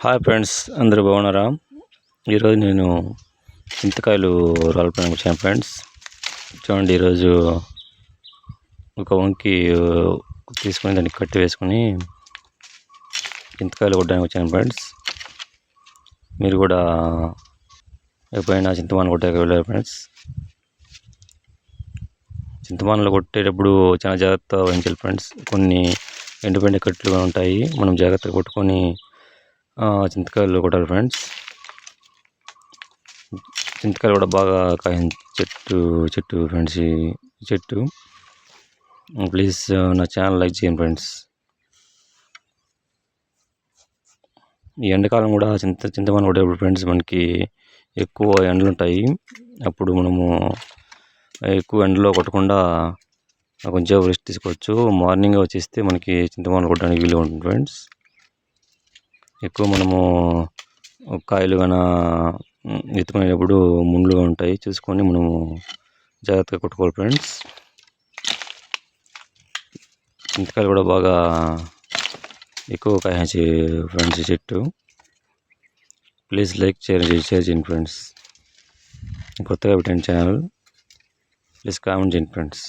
Hi friends, అందరూ బాగున్నారా? ఈరోజు నేను చింతకాయలు రాలపడానికి వచ్చాను ఫ్రెండ్స్. చూడండి, ఈరోజు ఒక వంకి తీసుకొని దాన్ని కట్టి వేసుకొని చింతకాయలు కొట్టడానికి వచ్చాను ఫ్రెండ్స్. మీరు కూడా ఎప్పుడైనా చింతమాను కొట్టాక వెళ్ళారు ఫ్రెండ్స్? చింతమానులు కొట్టేటప్పుడు చాలా జాగ్రత్తగా వహించాలి ఫ్రెండ్స్. కొన్ని ఎండిపోయిన కట్టులుగా ఉంటాయి, మనం జాగ్రత్తగా కొట్టుకొని చింతకాయలు కొట్టాలి ఫ్రెండ్స్. చింతకాయలు కూడా బాగా కాయిన చెట్టు ఫ్రెండ్స్. ఈ చెట్టు ప్లీజ్ నా ఛానల్ లైక్ చేయండి ఫ్రెండ్స్. ఈ ఎండాకాలం కూడా చింతమాను కొట్టేటప్పుడు ఫ్రెండ్స్ మనకి ఎక్కువ ఎండలు ఉంటాయి. అప్పుడు మనము ఎక్కువ ఎండలో కొట్టకుండా కొంచెం రెస్ట్ తీసుకోవచ్చు. మార్నింగ్ వచ్చేస్తే మనకి చింతమాను కొట్టడానికి వీలుగా ఉంటుంది ఫ్రెండ్స్. ఎక్కువ మనము కాయలు కానీ ఎత్తుకునేటప్పుడు ముళ్ళుగా ఉంటాయి, చూసుకొని మనము జాగ్రత్తగా కొట్టుకోవాలి ఫ్రెండ్స్. చింతకాయలు కూడా బాగా ఎక్కువ కాయించి ఫ్రెండ్స్ ఈ చెట్టు. ప్లీజ్ లైక్ చేయండి ఫ్రెండ్స్. కొత్తగా పెట్టండి ఛానల్, ప్లీజ్ కామెంట్ చేయండి ఫ్రెండ్స్.